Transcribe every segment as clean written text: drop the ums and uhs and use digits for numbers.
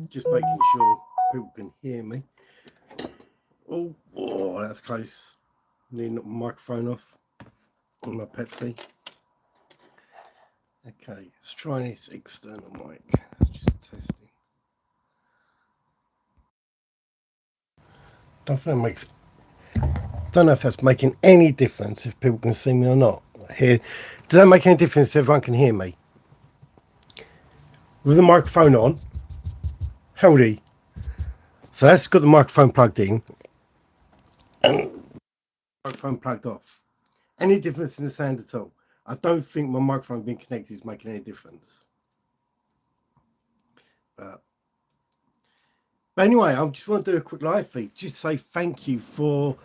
Just making sure people can hear me. Oh, that's close. Need to knock my microphone off on my Pepsi. Okay, let's try this external mic. Just testing. Don't know if that's making any difference if people can see me or not. Here, does that make any difference if everyone can hear me? With the microphone on, howdy. So that's got the microphone plugged in and microphone plugged off. Any difference in the sound at all? I don't think my microphone being connected is making any difference. But anyway, I just want to do a quick live feed. Just say thank you for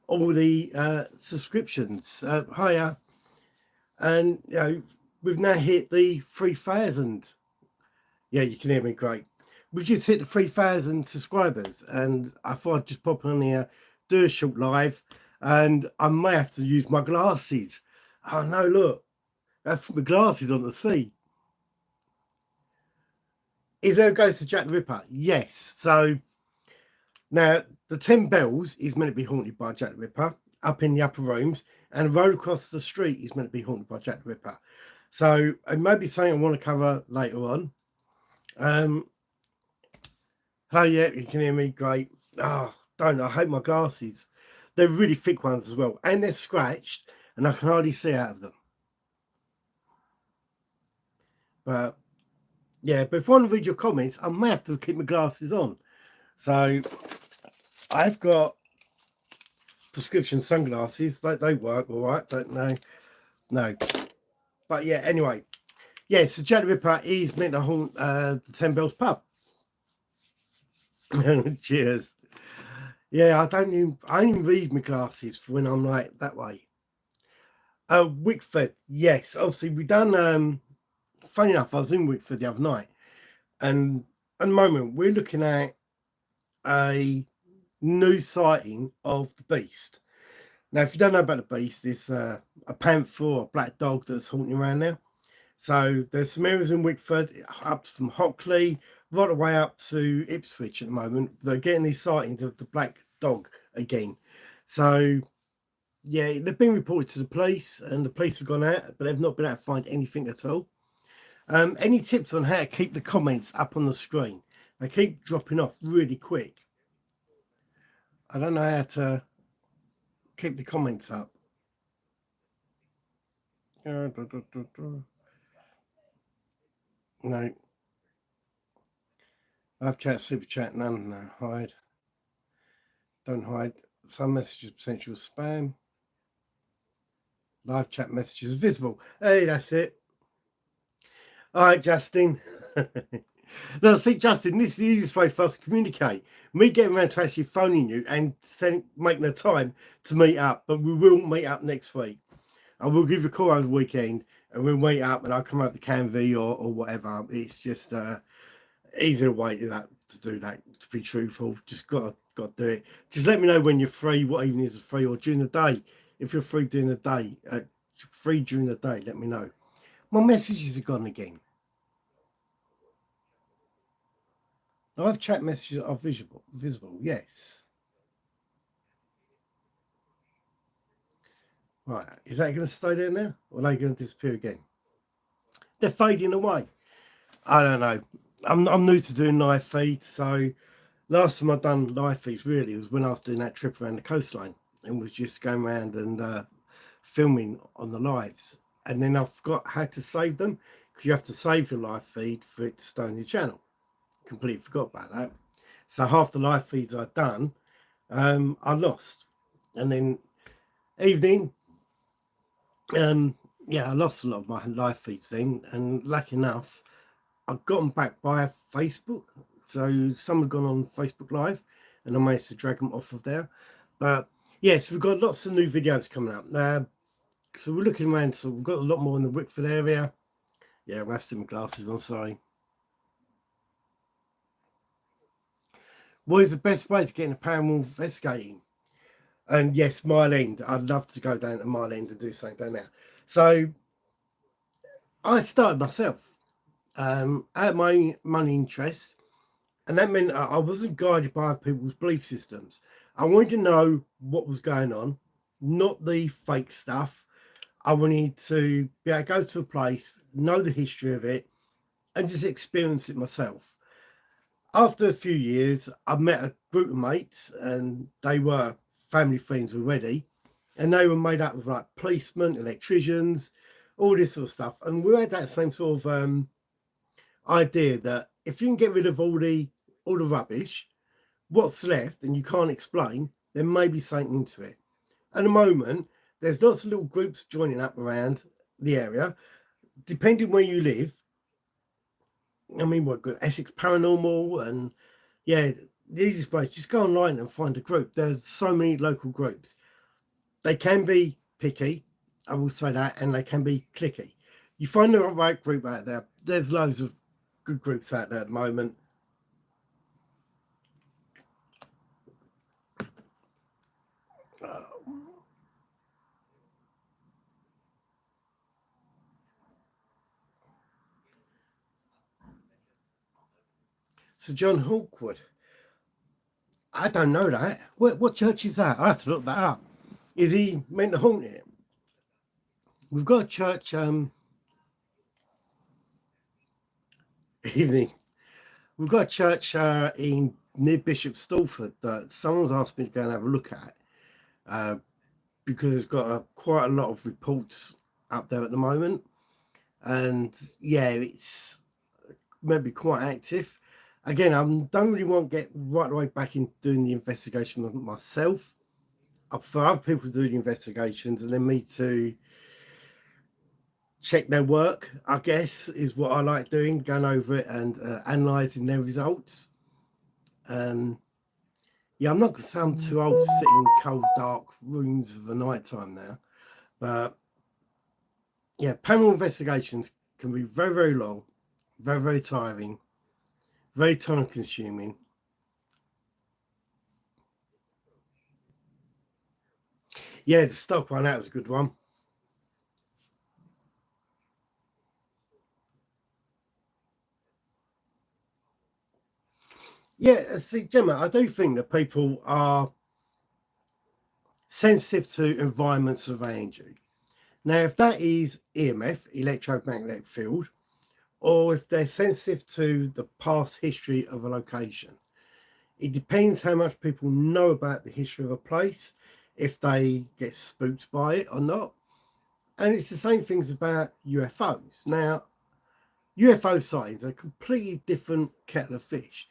all the subscriptions. Hiya. And, you know, we've now hit the 3,000. Yeah, you can hear me great. We've just hit the 3,000 subscribers. And I thought I'd just pop on here, do a short live. And I may have to use my glasses. Oh, no, look. That's put my glasses on to see. Is there a ghost of Jack the Ripper? Yes. So now the 10 Bells is meant to be haunted by Jack the Ripper up in the upper rooms, and the road across the street is meant to be haunted by Jack the Ripper. So it may be something I want to cover later on. Hello, yeah, you can hear me. Great. Oh, don't I hate my glasses. They're really thick ones as well, and they're scratched, and I can hardly see out of them. But yeah, but if I want to read your comments, I may have to keep my glasses on. So I've got prescription sunglasses. They work all right, but no. But yeah, anyway. Yeah, so Jack the Ripper is meant to haunt the 10 Bells pub. Cheers. Yeah, I only read my glasses for when I'm like that way. Wickford, yes. Obviously, we done funny enough, I was in Wickford the other night, and at the moment we're looking at a new sighting of the beast. Now, if you don't know about the beast, it's a panther or a black dog that's haunting around now. So there's some areas in Wickford, up from Hockley, right away up to Ipswich at the moment. They're getting these sightings of the black dog again. So yeah, they've been reported to the police, and the police have gone out, but they've not been able to find anything at all. Any tips on how to keep the comments up on the screen? They keep dropping off really quick. I don't know how to keep the comments up. No. Live chat, super chat, none. No, hide. Don't hide. Some messages potential spam. Live chat messages visible. Hey, that's it. All right, Justin. No, see, Justin, this is the easiest way for us to communicate. Me getting around to actually phoning you and making the time to meet up, but we will meet up next week. I will give you a call over the weekend, and we'll meet up, and I'll come over to Canvey or whatever. It's just easier way to do that. To be truthful, just got to do it. Just let me know when you're free, what evening is free, or during the day. If you're free during the day, let me know. My messages are gone again. Live chat messages are visible. Yes. Right. Is that going to stay there now? Or are they going to disappear again? They're fading away. I don't know. I'm new to doing live feeds. So last time I'd done live feeds really was when I was doing that trip around the coastline and was just going around and filming on the lives. And then I forgot how to save them, because you have to save your live feed for it to stay on your channel. Completely forgot about that. So half the live feeds I'd done, I lost. And then evening, yeah, I lost a lot of my live feeds then. And lucky enough, I got them back via Facebook. So someone had gone on Facebook Live, and I managed to drag them off of there. But yes, we've got lots of new videos coming up. So we're looking around. So we've got a lot more in the Wickford area. Yeah, I have some glasses on, sorry. What is the best way to get into paranormal investigating? And yes, Mile End. I'd love to go down to Mile End and do something down there. So I started myself at my money interest, and that meant I wasn't guided by other people's belief systems. I wanted to know what was going on, not the fake stuff. I wanted to be able to go to a place, know the history of it, and just experience it myself. After a few years, I met a group of mates, and they were family friends already, and they were made up of like policemen, electricians, all this sort of stuff. And we had that same sort of idea that if you can get rid of all the rubbish, what's left, and you can't explain, there may be something into it. At the moment, there's lots of little groups joining up around the area, depending where you live. I mean, what good Essex Paranormal, and yeah, the easiest way, just go online and find a group. There's so many local groups. They can be picky, I will say that, and they can be clicky. You find the right group out there. There's loads of good groups out there at the moment. So John Hawkwood, I don't know that. What church is that? I have to look that up. Is he meant to haunt it? We've got a church. Evening. We've got a church in near Bishop Stortford that someone's asked me to go and have a look at because it's got quite a lot of reports up there at the moment, and yeah, it's maybe quite active. Again, I don't really want to get right away back in doing the investigation myself. I prefer other people to do the investigations and then me to check their work, I guess, is what I like doing, going over it and analysing their results. Yeah, I'm not going to say I'm too old to sit in cold, dark rooms of the night time now. But yeah, paranormal investigations can be very, very long, very, very tiring, very time consuming. Yeah, the stock one, that was a good one. Yeah, see, Gemma, I do think that people are sensitive to environments around you. Now, if that is EMF, electromagnetic field, or if they're sensitive to the past history of a location, it depends how much people know about the history of a place, if they get spooked by it or not. And it's the same things about UFOs. Now, UFO sightings are a completely different kettle of fish.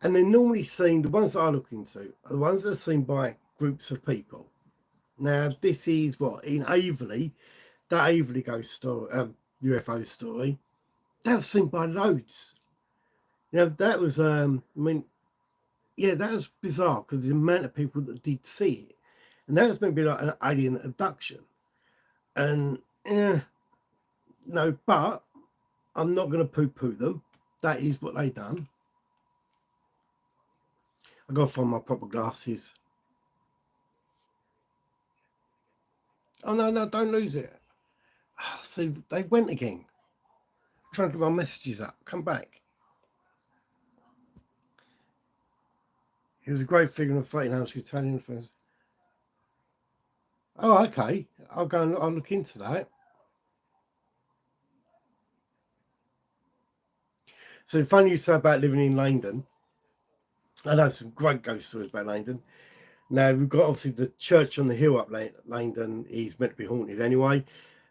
And they're normally seen, the ones that I look into, are the ones that are seen by groups of people. Now, this is what, in Averley, that Averley ghost story, UFO story, that was seen by loads. You know, that was, I mean, yeah, that was bizarre because the amount of people that did see it. And that was maybe like an alien abduction. And, yeah, no, but I'm not going to poo-poo them. That is what they done. I got to find my proper glasses. Oh, no, no, don't lose it. See, they went again. I'm trying to get my messages up. Come back. He was a great figure in the 1300s Italian films. Oh, okay. I'll go and I'll look into that. So funny you say about living in Langdon. I know some great ghost stories about Langdon. Now we've got obviously the church on the hill up Langdon is meant to be haunted anyway,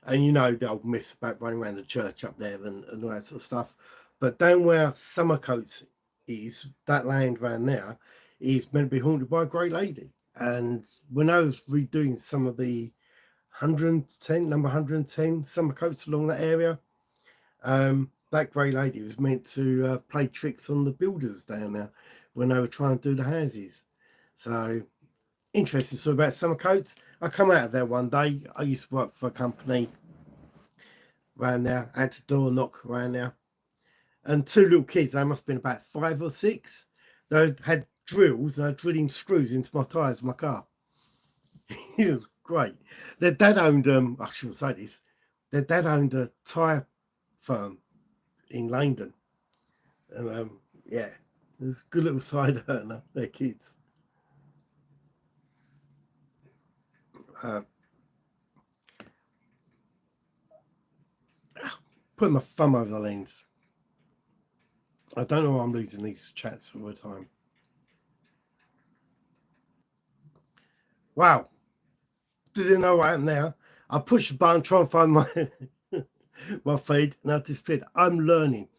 and you know the old myths about running around the church up there and all that sort of stuff. But down where Summercoats is, that land around there is meant to be haunted by a grey lady. And when I was redoing some of the 110 number 110 Summercoats along that area, that grey lady was meant to play tricks on the builders down there when they were trying to do the houses. So interesting story about Summercoats. I come out of there one day. I used to work for a company around there. I had to door knock around there. And two little kids, they must have been about 5 or 6. They had drills and they were drilling screws into my tyres of my car. It was great. Their dad owned I shouldn't say this. Their dad owned a tyre firm in London, and yeah, it was a good little side earner. Their kids. Putting my thumb over the lens. I don't know why I'm losing these chats all the time. Wow. Didn't know what happened there. I pushed the button, try and find my my feed, and I disappeared. I'm learning.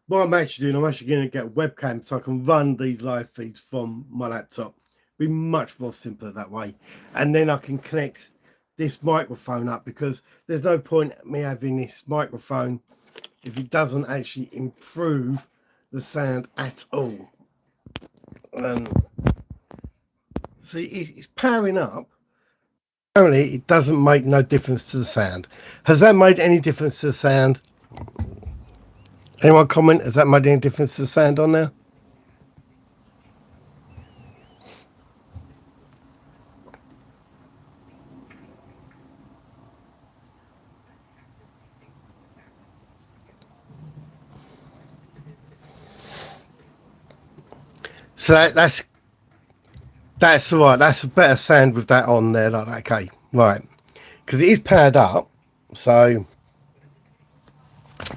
What I'm actually doing, I'm actually going to get a webcam so I can run these live feeds from my laptop. Be much more simpler that way. And then I can connect this microphone up, because there's no point me having this microphone if it doesn't actually improve the sound at all. See, it's powering up. Apparently, it doesn't make no difference to the sound. Has that made any difference to the sound? Anyone comment? Has that made any difference to the sound on there? So that's all right. That's a better sound with that on there. Like, okay, right, because it is powered up. So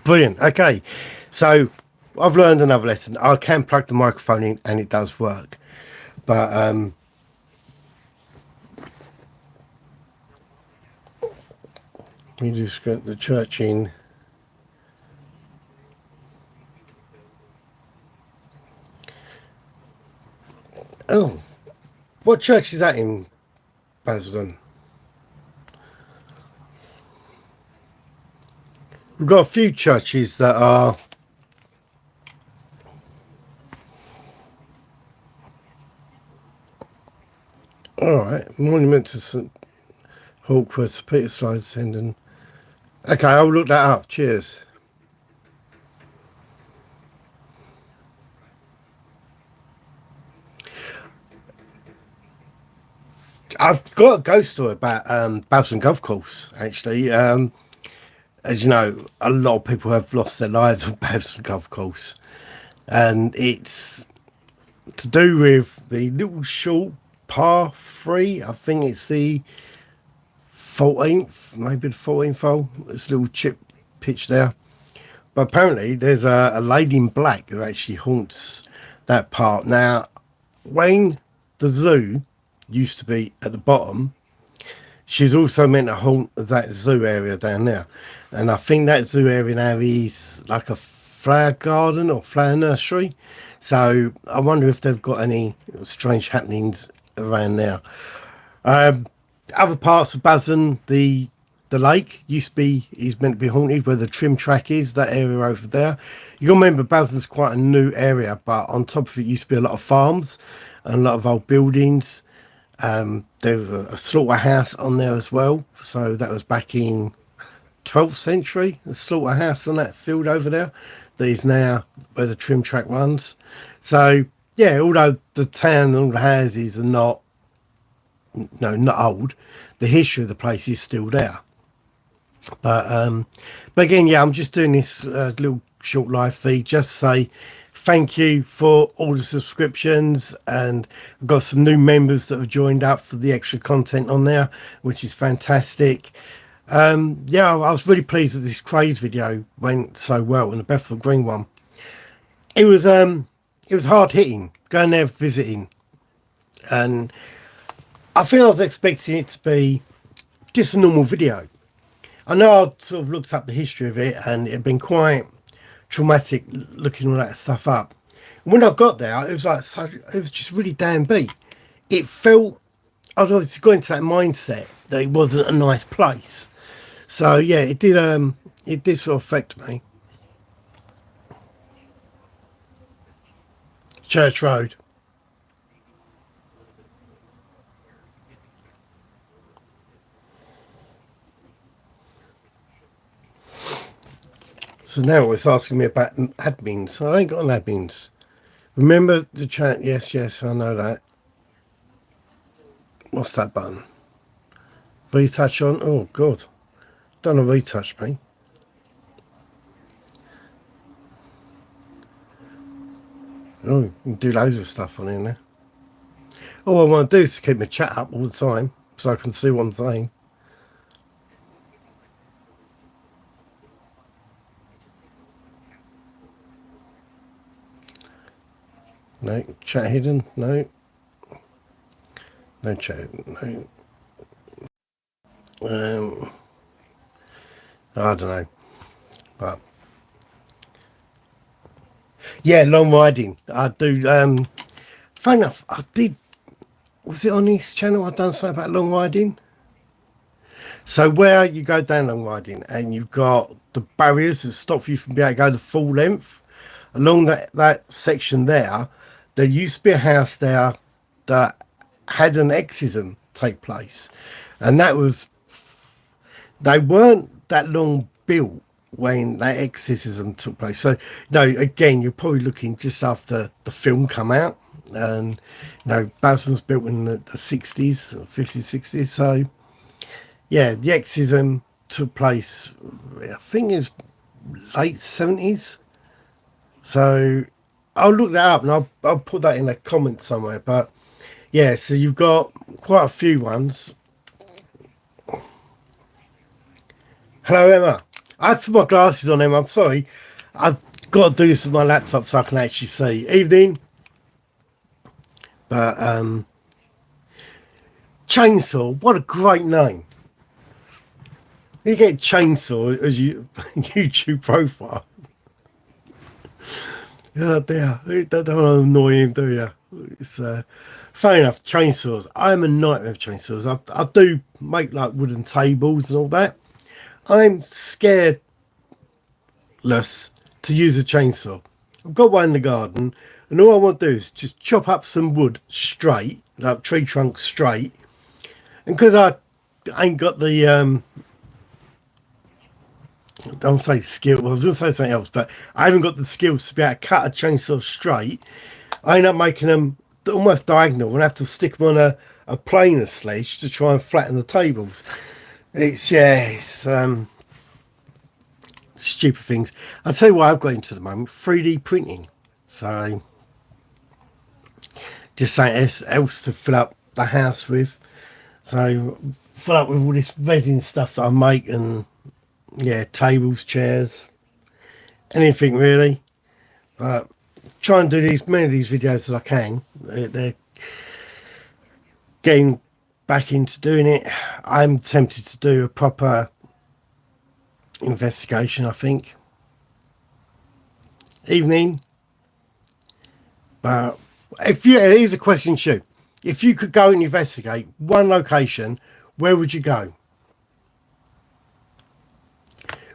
brilliant. Okay, so I've learned another lesson. I can plug the microphone in, and it does work. But you just got the church in. Oh, what church is that in Basildon? We've got a few churches that are all right. Monument to St Hawkworth, Peter Slides, Hendon. Okay, I'll look that up. Cheers. I've got a ghost story about Basildon Golf Course, actually. As you know, a lot of people have lost their lives on Basildon Golf Course, and it's to do with the little short par 3. I think it's the 14th, maybe the 14th hole. This little chip pitch there. But apparently there's a lady in black who actually haunts that part. Now, when the zoo used to be at the bottom, she's also meant to haunt that zoo area down there. And I think that zoo area now is like a flower garden or flower nursery. So I wonder if they've got any strange happenings around there. Other parts of Basildon, the lake is meant to be haunted, where the trim track is, that area over there. You got to remember, Basildon's quite a new area, but on top of it used to be a lot of farms and a lot of old buildings. There was a slaughterhouse on there as well, so that was back in 12th century, a slaughterhouse on that field over there that is now where the trim track runs. So yeah, although the town and all the houses are not old, the history of the place is still there. But again, yeah, I'm just doing this little short live feed just to say thank you for all the subscriptions, and I've got some new members that have joined up for the extra content on there, which is fantastic. Yeah, I was really pleased that this craze video went so well, and the Bethel Green one. It was hard hitting going there visiting, and I think I was expecting it to be just a normal video. I know I'd sort of looked up the history of it, and it had been quite traumatic looking all that stuff up. And when I got there, it was like it was just really damn beat. It felt, I was going into that mindset that it wasn't a nice place. So yeah, it did sort of affect me. Church Road. So now it's asking me about admins. I ain't got an admins. Remember the chat? Yes, I know that. What's that button? Retouch on. Oh, God. Don't want to retouch me. Oh, you can do loads of stuff on in there. All I want to do is keep my chat up all the time so I can see what I'm saying. No, chat hidden. No. No chat. No. I don't know. But yeah, long riding. I do. Funny enough, I did. Was it on this channel I done something about long riding? So where you go down long riding and you've got the barriers that stop you from being able to go the full length along that section there used to be a house there that had an exorcism take place, and that was, they weren't that long built when that exorcism took place. So no, again, you're probably looking just after the film come out, and Basel was built in the 60s, 50s, 60s. So yeah, the exorcism took place, I think it's late 70s. So I'll look that up and I'll put that in a comment somewhere. But yeah, so you've got quite a few ones. Hello, Emma. I have to put my glasses on, Emma. I'm sorry. I've got to do this with my laptop so I can actually see. Evening. But Chainsaw, what a great name. You get Chainsaw as your YouTube profile. Oh dear, you don't want to annoy him, do you? It's fair enough. Chainsaws. I'm a nightmare of chainsaws. I do make like wooden tables and all that. I'm scaredless to use a chainsaw. I've got one in the garden, and all I want to do is just chop up some wood straight, like tree trunks straight. And because I ain't got the don't say skill. Well, I was going to say something else, but I haven't got the skills to be able to cut a chainsaw straight. I end up making them almost diagonal and have to stick them on a planer sledge to try and flatten the tables. It's stupid things. I'll tell you what I've got into at the moment: 3D printing. So just something else to fill up the house with. So fill up with all this resin stuff that I make, and yeah, tables, chairs, anything really. But try and do many of these videos as I can. They're getting back into doing it. I'm tempted to do a proper investigation, I think. Evening. But here's a question, Shu. If you could go and investigate one location, where would you go?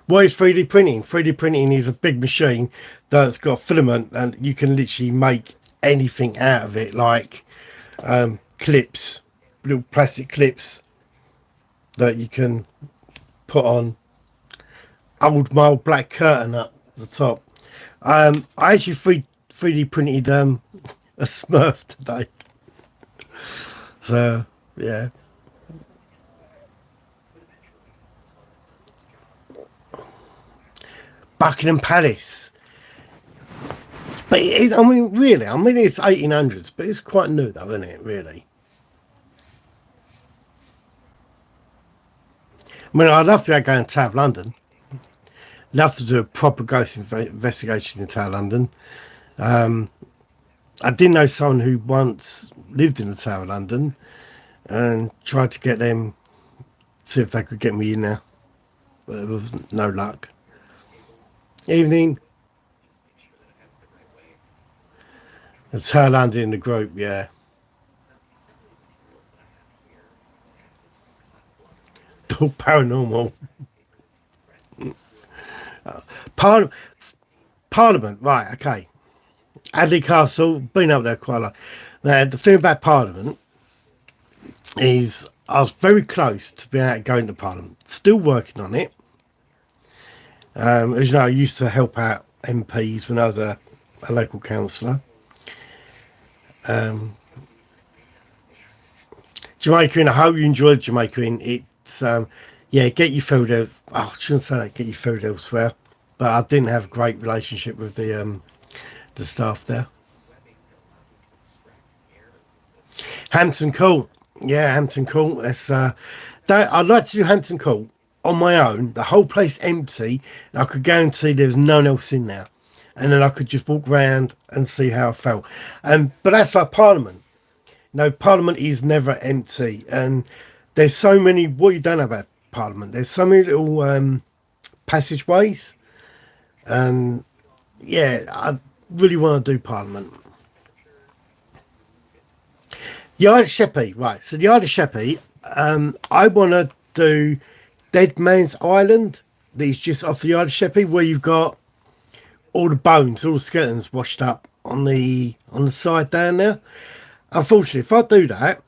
What is 3D printing? 3D printing is a big machine that's got filament, and you can literally make anything out of it, like clips, little plastic clips that you can put on. My old black curtain up the top. I actually 3D printed a Smurf today. So yeah. Buckingham Palace. But I mean, really, it's 1800s, but it's quite new though, isn't it, really? I mean, I'd love to be able to go in Tower of London. Love to do a proper ghost investigation in Tower of London. I did know someone who once lived in the Tower of London and tried to get them, see if they could get me in there, but there was no luck. Evening. It's her landing in the group, yeah. All paranormal. Parliament, right, okay. Adley Castle, been up there quite a lot. Now, the thing about Parliament is I was very close to being able to go into Parliament. Still working on it. As you know, I used to help out MPs when I was a local councillor. Jamaica Inn, I hope you enjoyed Jamaica Inn. It it's yeah, get your food out. Oh, I shouldn't say that. Get your food elsewhere. But I didn't have a great relationship with the staff there. Hampton Court, yeah, Hampton Court. That's that. I'd like to do Hampton Court on my own. The whole place empty, and I could guarantee there's no one else in there, and then I could just walk around and see how I felt. But that's like Parliament. No, Parliament is never empty, and there's so many. What you don't know about Parliament? There's so many little passageways, and yeah, I really want to do Parliament. The Isle of Sheppey, right? So the Isle of Sheppey, I want to do Dead Man's Island. That is just off the Isle of Sheppey, where you've got all the bones, all the skeletons washed up on the side down there. Unfortunately, if I do that,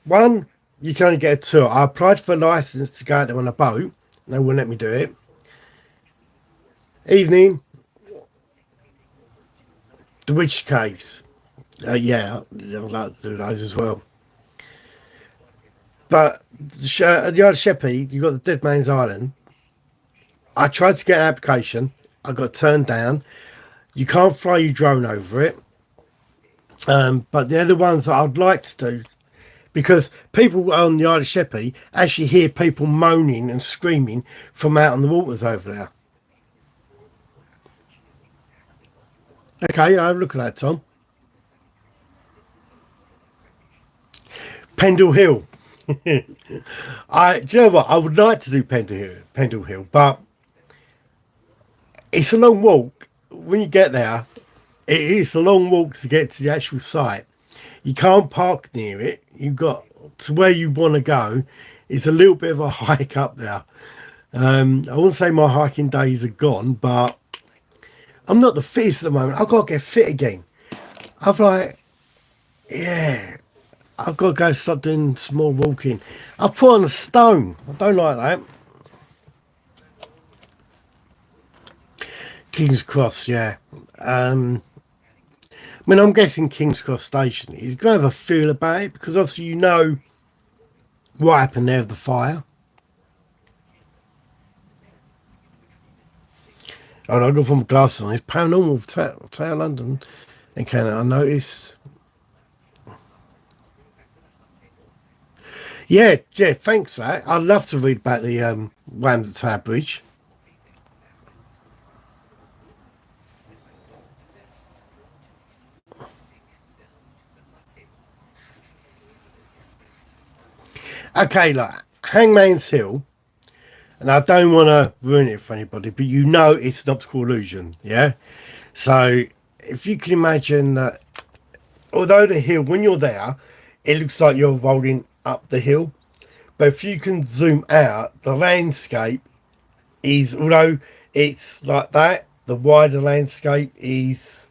one, you can only get a tour. I applied for a license to go out there on a boat. They wouldn't let me do it. Evening, the Witch Caves. Yeah, I'd like to do those as well. But the Isle of Sheppey, you've got the Dead Man's Island. I tried to get an application. I got turned down. You can't fly your drone over it. But they're the ones that I'd like to do, because people on the Isle of Sheppey actually hear people moaning and screaming from out on the waters over there. Okay, I'll look at that, Tom. Pendle Hill. Do you know what? I would like to do Pendle Hill, but it's a long walk. When you get there, it is a long walk to get to the actual site. You can't park near it. You've got to where you want to go. It's a little bit of a hike up there. I wouldn't say my hiking days are gone, but I'm not the fittest at the moment. I've got to get fit again. I've like, yeah, I've got to go start doing some more walking. I've put on a stone. I don't like that. King's Cross, yeah. I mean, I'm guessing King's Cross Station is going to have a feel about it, because obviously you know what happened there with the fire. Oh, I've got to put my glasses on. It's paranormal tale London and Canada. I noticed. Yeah, thanks for that. I'd love to read about the Wham's Tower Bridge. Okay, like Hangman's Hill, and I don't want to ruin it for anybody, but you know it's an optical illusion, yeah? So if you can imagine that, although the hill, when you're there, it looks like you're rolling up the hill, but if you can zoom out, the landscape is, although it's like that, the wider landscape is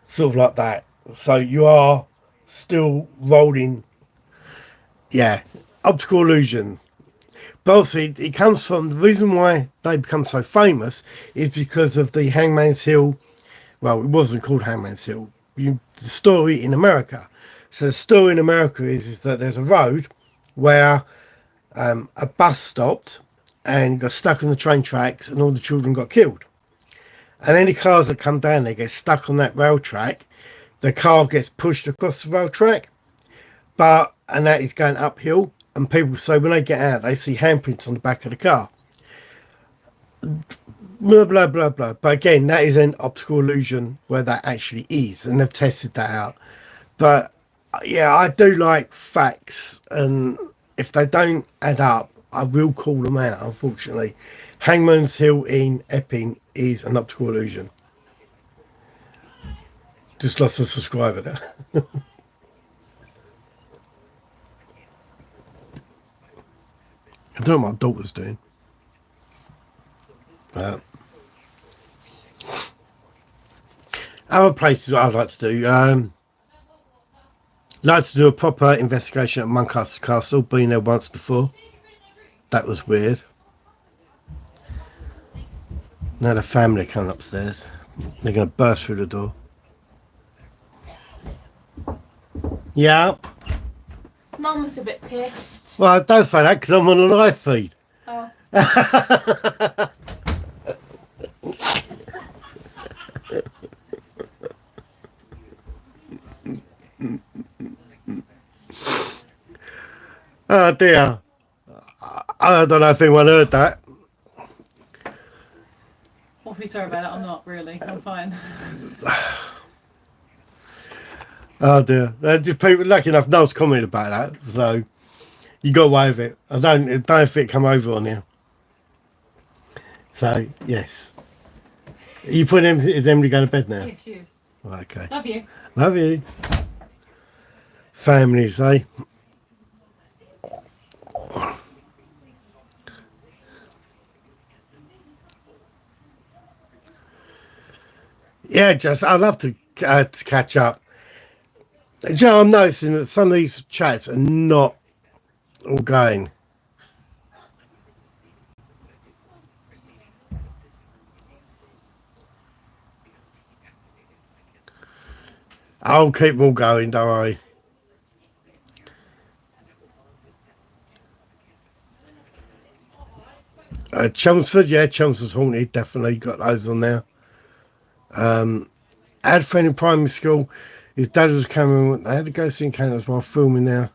sort of like that. So you are still rolling, yeah, optical illusion. But obviously, it comes from the reason why they become so famous is because of the Hangman's Hill. Well, it wasn't called Hangman's Hill. The story in America. So the story in America is that there's a road where a bus stopped and got stuck on the train tracks, and all the children got killed. And any cars that come down there get stuck on that rail track. The car gets pushed across the rail track, and that is going uphill. And people say when they get out, they see handprints on the back of the car. Blah, blah, blah, blah. But again, that is an optical illusion where that actually is. And they've tested that out. But yeah, I do like facts. And if they don't add up, I will call them out, unfortunately. Hangman's Hill in Epping is an optical illusion. Just lost a subscriber there. I don't know what my daughter's doing. But other places I'd like to do. Like to do a proper investigation at Muncaster Castle. Been there once before. That was weird. Now the family coming upstairs. They're going to burst through the door. Yeah. Mum was a bit pissed. Well, don't say that because I'm on a live feed. Oh. Oh dear. I don't know if anyone heard that. Awfully sorry about that. I'm not really. I'm fine. Oh dear. Just people lucky enough Noel's commented about that, so you got away with it. I don't if it come over on you. So yes. Are you putting him, is Emily going to bed now? Yes, you. Okay. Love you. Love you. Families, eh? Yeah, just I'd love to catch up. Do you know, I'm noticing that some of these chats are not all going. I'll keep them all going, don't worry. Chelmsford, yeah, Chelmsford's haunted, definitely got those on there. I had a friend in primary school, his dad was coming, they had to go see encounters while filming there.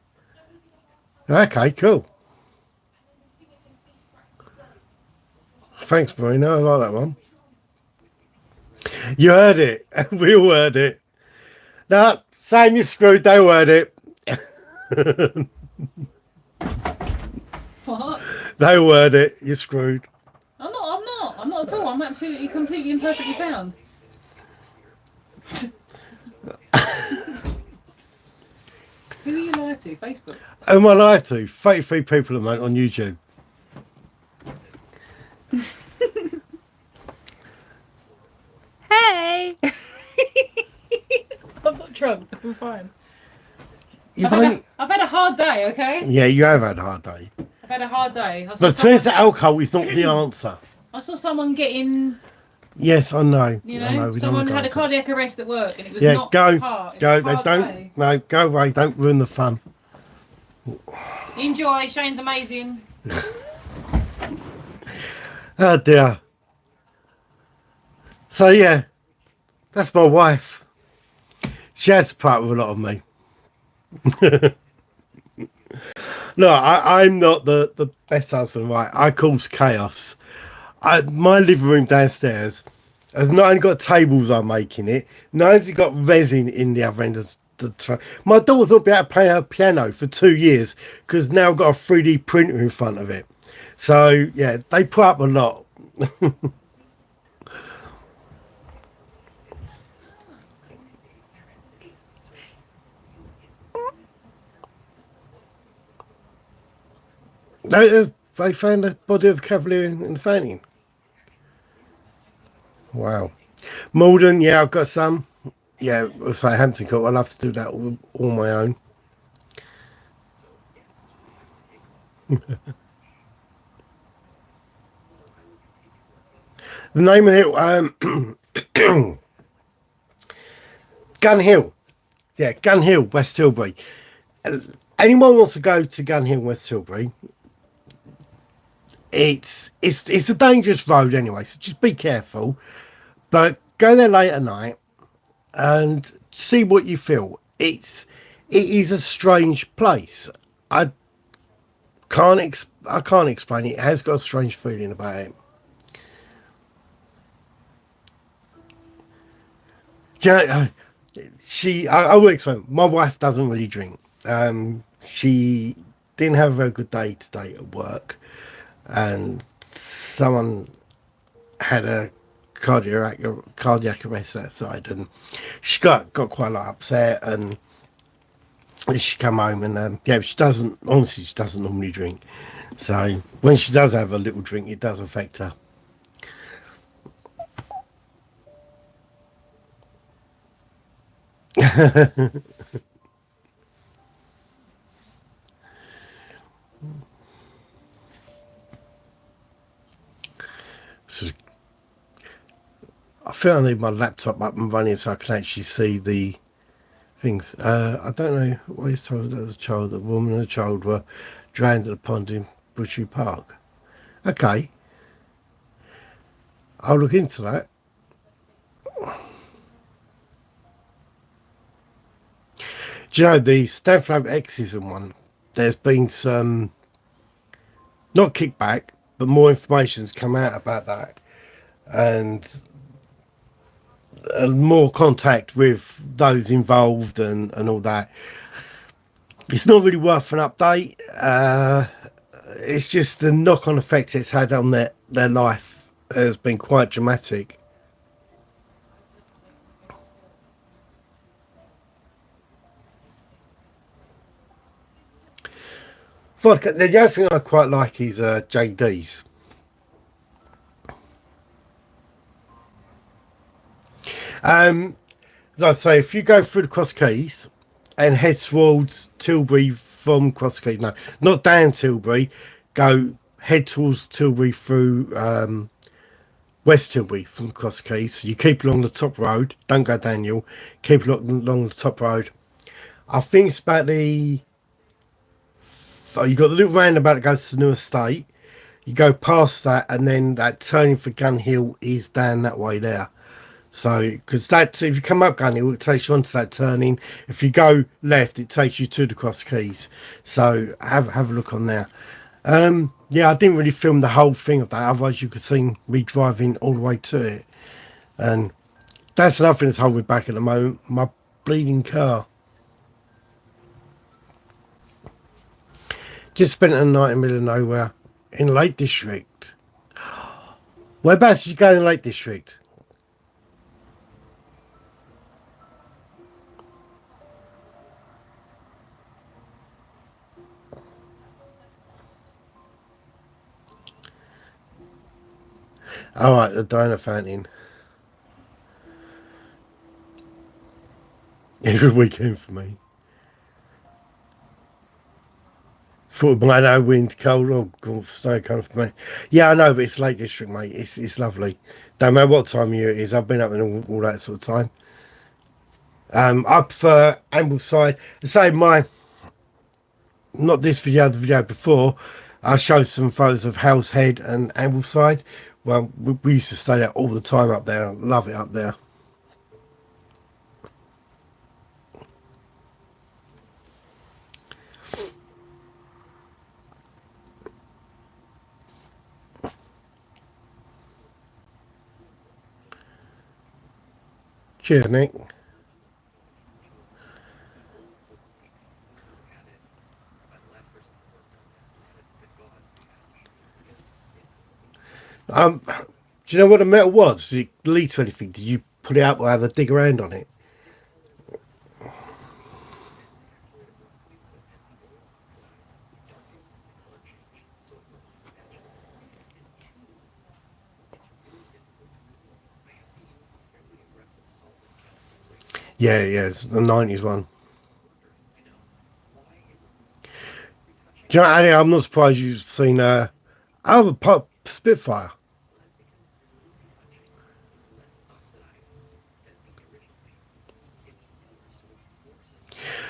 Okay, cool. Thanks, Marina, I like that one. You heard it, we all heard it. No, same, you're screwed, they heard it. What? They heard it, you're screwed. I'm not. I'm not at all. I'm absolutely, completely and perfectly sound. Who are you lying to? Facebook? Who am I live to? 33 people a month on YouTube. Hey! I'm not drunk. I'm fine. You've I've had a hard day, okay? Yeah, you have had a hard day. I've had a hard day. But turns to alcohol is not the answer. I saw someone getting, Yes, I know. you know, I know. We someone don't had a go cardiac arrest at work and it was Yeah, not go. hard. It Go. was a They hard don't. day. No, go away. Don't ruin the fun. Enjoy. Shane's amazing. Oh dear. So yeah, that's my wife. She has to part with a lot of me. No, I'm not the best husband, right? I cause chaos. My living room downstairs has not only got tables I'm making it, not only got resin in the other end of my daughter's not been able to play her piano for 2 years because now I've got a 3D printer in front of it. So yeah, they put up a lot. They found the body of a cavalier in the fainting. Wow. Malden, yeah, I've got some. Yeah, I'll say Hampton Court. I'll have to do that all my own. The name of it, Gun Hill. Yeah, Gun Hill, West Tilbury. Anyone wants to go to Gun Hill, West Tilbury? It's a dangerous road anyway, so just be careful. But go there late at night and see what you feel. It is a strange place. I can't explain it. It has got a strange feeling about it. Do you know, I will explain. My wife doesn't really drink. She didn't have a very good day today at work, and someone had a cardiac arrest outside, and she got quite a lot upset, and she come home and yeah, she doesn't normally drink, so when she does have a little drink, it does affect her. I feel I need my laptop up and running so I can actually see the things. I don't know what he's told as a child. A woman and a child were drowned at a pond in Bushy Park. Okay, I'll look into that. Do you know the Stanford exorcism one? There's been some, not kickback, but more information's come out about that, and more contact with those involved and all that. It's not really worth an update. It's just the knock-on effect it's had on their life has been quite dramatic. Vodka. The other thing I quite like is JD's. Like I say, if you go through the Cross Keys and head towards Tilbury from Cross Keys, no, not down Tilbury, go head towards Tilbury through West Tilbury from Cross Keys. So you keep along the top road, don't go down, keep along the top road. I think it's about the. So you got the little roundabout that goes to the new estate. You go past that, and then that turning for Gun Hill is down that way there. So, because that, if you come up Gun Hill, it takes you onto that turning. If you go left, it takes you to the Cross Keys. So have a look on there. Yeah, I didn't really film the whole thing of that. Otherwise, you could see me driving all the way to it. And that's another thing that's holding me back at the moment. My bleeding car. Just spent a night in the middle of nowhere in the Lake District. Whereabouts did you go in the Lake District? All right, the Diana Fountain. Every weekend for me. Thought by no wind, cold, or snow kind of me. Yeah, I know, but it's Lake District, mate. It's lovely. Don't matter what time of year it is. I've been up in all that sort of time. I prefer Ambleside. Say my, not this video, the video before. I showed some photos of Hell's Head and Ambleside. Well, we used to stay there all the time up there. Love it up there. Cheers, Nick. Do you know what the metal was? Did it lead to anything? Did you put it up or have a dig around on it? Yeah, it's the 90s one. Do you know, Annie, I'm not surprised you've seen a pop Spitfire.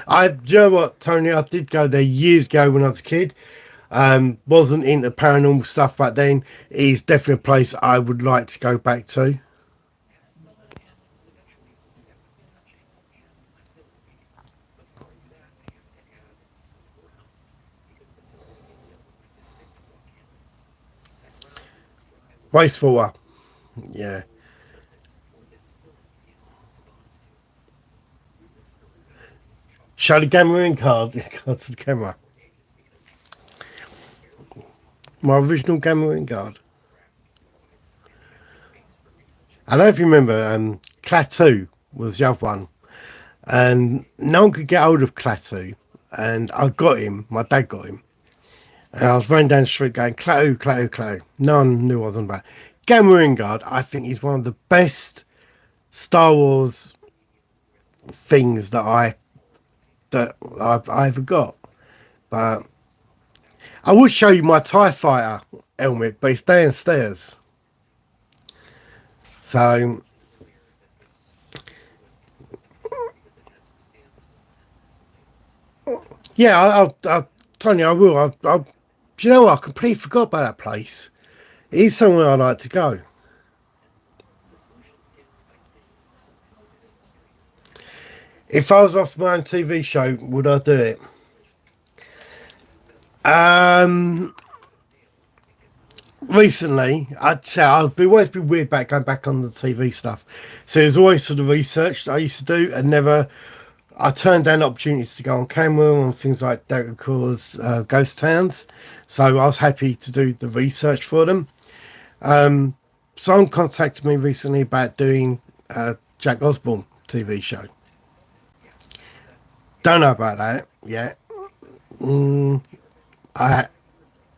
Do you know what, Tony? I did go there years ago when I was a kid. Wasn't into paranormal stuff back then. It's definitely a place I would like to go back to. Wastewater, yeah. Show the camera in card to the camera. My original gamma in guard. I don't know if you remember, Klaatu was the other one. And no one could get hold of Klaatu. And I got him, my dad got him. And I was running down the street going, Klaatu, Klaatu, Klaatu. No one knew what I was on about. Gamma Wingard, I think, is one of the best Star Wars things that I ever got. But I would show you my TIE Fighter helmet, but it's downstairs. So Yeah, Tony, I will. Do you know what? I completely forgot about that place. It is somewhere I'd like to go. If I was off my own TV show, would I do it? Um, Recently, I'd say I'd always be weird about going back on the TV stuff. So there's always sort of research that I used to do, and never. I turned down opportunities to go on camera on things like Derek Core's Ghost Towns. So I was happy to do the research for them. Someone contacted me recently about doing a Jack Osborne TV show. Don't know about that yet. I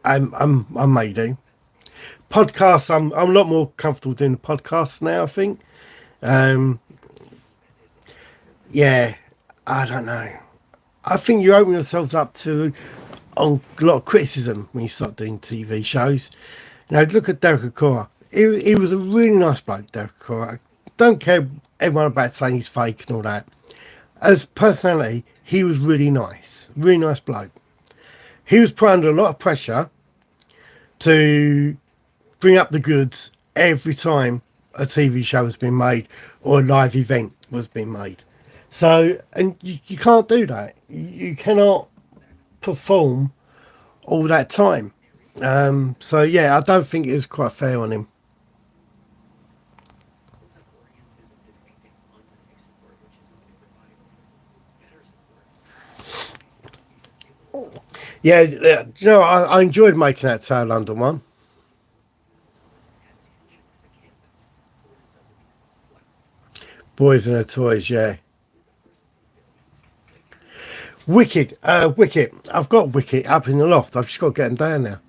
I may do podcasts. I'm a lot more comfortable doing the podcasts now, I think. Um, yeah, I don't know. I think you open yourselves up to a lot of criticism when you start doing TV shows. Now look at Derek Cora. He was a really nice bloke, Derek Cora. I don't care everyone about saying he's fake and all that. As personality, he was really nice bloke. He was put under a lot of pressure to bring up the goods every time a TV show was being made or a live event was being made. So, and you can't do that. You cannot perform all that time. So yeah, I don't think it was quite fair on him. Yeah, you know, I enjoyed making that South London one. Boys and their toys, yeah. Wicked, Wicket. I've got Wicket up in the loft. I've just got to get them down now.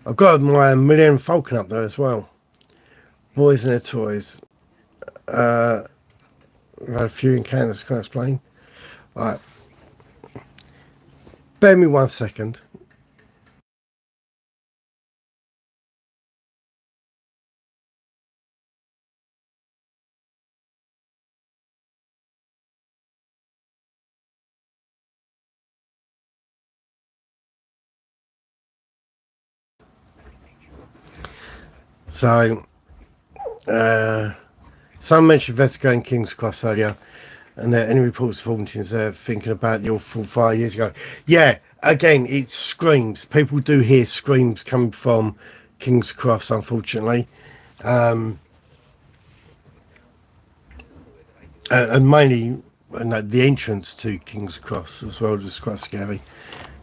I've got my Millennium Falcon up there as well. Boys and their toys. We've had a few encounters, can I explain? Right, bear me 1 second. So, some mentioned investigating King's Cross earlier, and there any reports of hauntings there thinking about the awful 5 years ago. Yeah, again, it screams. People do hear screams coming from King's Cross, unfortunately. And mainly the entrance to King's Cross as well is quite scary.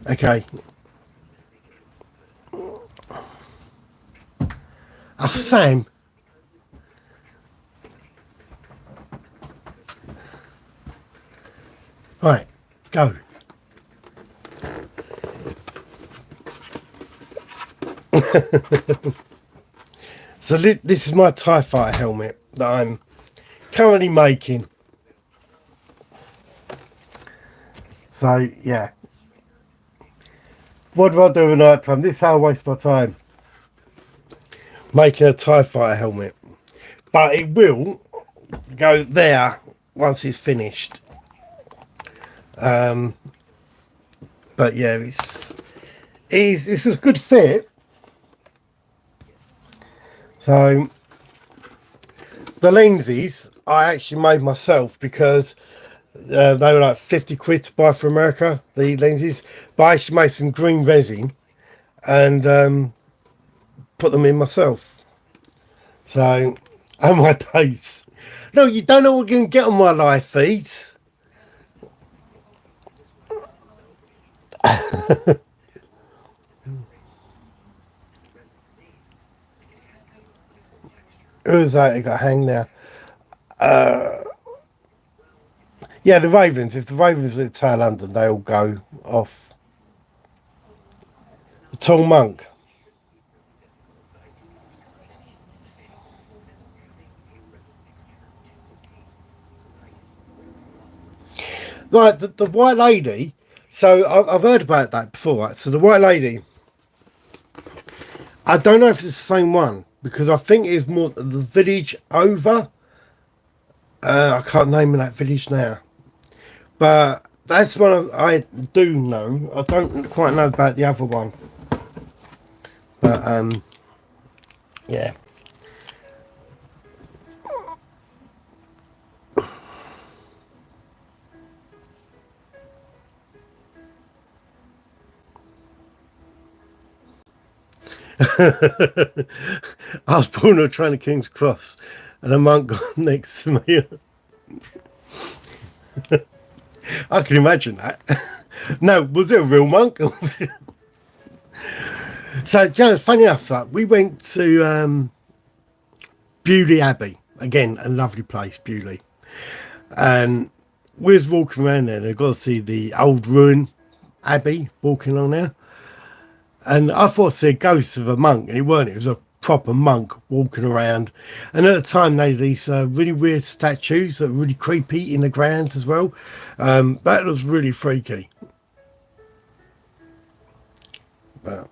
Okay. Oh, Sam. Right, go. So this is my TIE Fighter helmet that I'm currently making. So yeah, what do I do at night time? This is how I waste my time, making a TIE Fighter helmet. But it will go there once it's finished. But yeah, it's a good fit. So the lenses I actually made myself because they were like 50 quid to buy from America, the lenses. But I actually made some green resin and put them in myself. So, oh my days. No, you don't know what you're going to get on my live feeds. Who's that? It got hanged now. Yeah, the Ravens. If the Ravens are at tail London, they all go off. The tall monk. Right, the White Lady. So I've heard about that before. Right? So the White Lady. I don't know if it's the same one because I think it's more the village over. I can't name that village now, but That's one I do know. I don't quite know about the other one, but yeah. I was born on a train of King's Cross, and a monk got next to me. I can imagine that. No, was it a real monk? So, James, funny enough, that we went to Beaulieu Abbey again, a lovely place, Beaulieu, and we was walking around there. And I got to see the old ruin abbey, walking on there. And I thought I saw a ghost of a monk, and it weren't. It was a proper monk walking around. And at the time, they had these really weird statues that were really creepy in the grounds as well. That was really freaky. But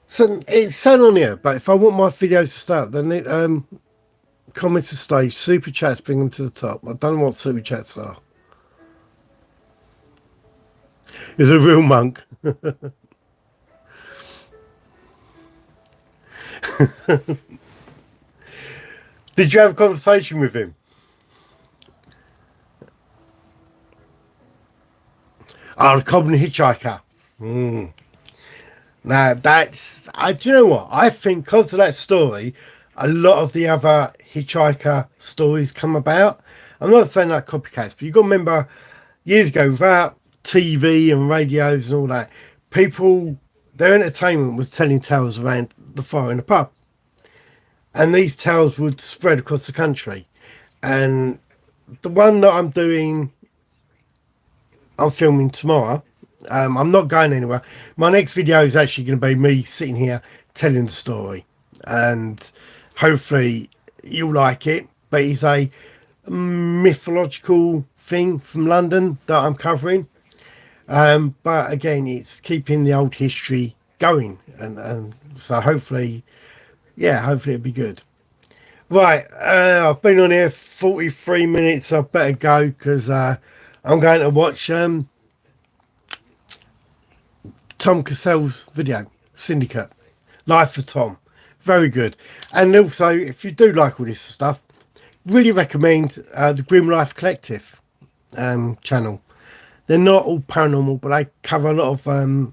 so it's saying on here, but if I want my videos to start, then it, comments to stage, super chats, bring them to the top. I don't know what super chats are. He's a real monk. Did you have a conversation with him? Oh, the common hitchhiker. Now that's, do you know what? I think because of that story, a lot of the other hitchhiker stories come about. I'm not saying like copycats, but you've got to remember years ago, without TV and radios and all that, people, their entertainment was telling tales around the fire in the pub. And these tales would spread across the country. And the one that I'm filming tomorrow. I'm not going anywhere. My next video is actually going to be me sitting here telling the story. And hopefully you'll like it. But it's a mythological thing from London that I'm covering. But again, it's keeping the old history going. And so hopefully it'll be good. Right, I've been on here 43 minutes. I better go because I'm going to watch Tom Cassell's video, Syndicate, Life for Tom. Very good. And also, if you do like all this stuff, really recommend the Grim Life Collective channel. They're not all paranormal, but they cover a lot of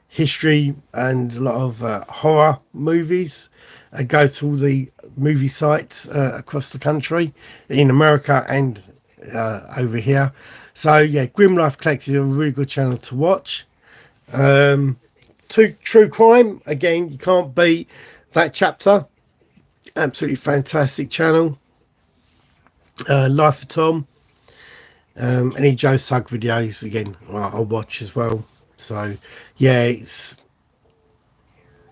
history and a lot of horror movies. And go to all the movie sites across the country, in America and over here. So yeah, Grim Life Collective is a really good channel to watch. True crime, again, you can't beat that chapter. Absolutely fantastic channel. Life for Tom. Any Joe Sugg videos, again, I'll watch as well. So yeah,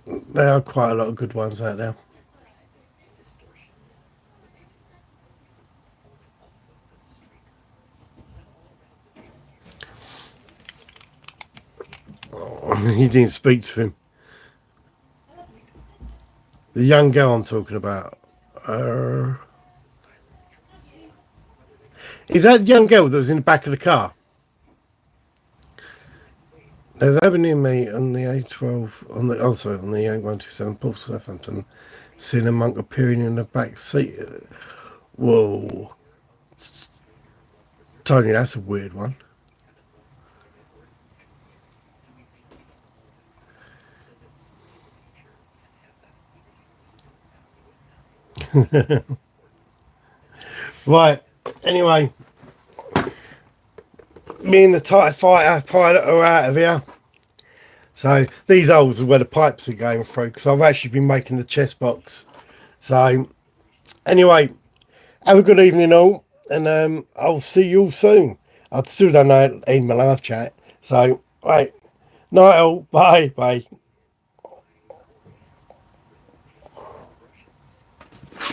there are quite a lot of good ones out there. Oh, he didn't speak to him. The young girl I'm talking about. Is that the young girl that was in the back of the car? There's happened near me on the A12, on the A127, Port Southampton, seeing a monk appearing in the back seat. Whoa. Tony, that's a weird one. Right, anyway, me and the TIE fighter pilot are out of here. So these holes are where the pipes are going through, because I've actually been making the chest box. So anyway, have a good evening all, and I'll see you all soon. I still don't know how to end my live chat. So right, night all, bye.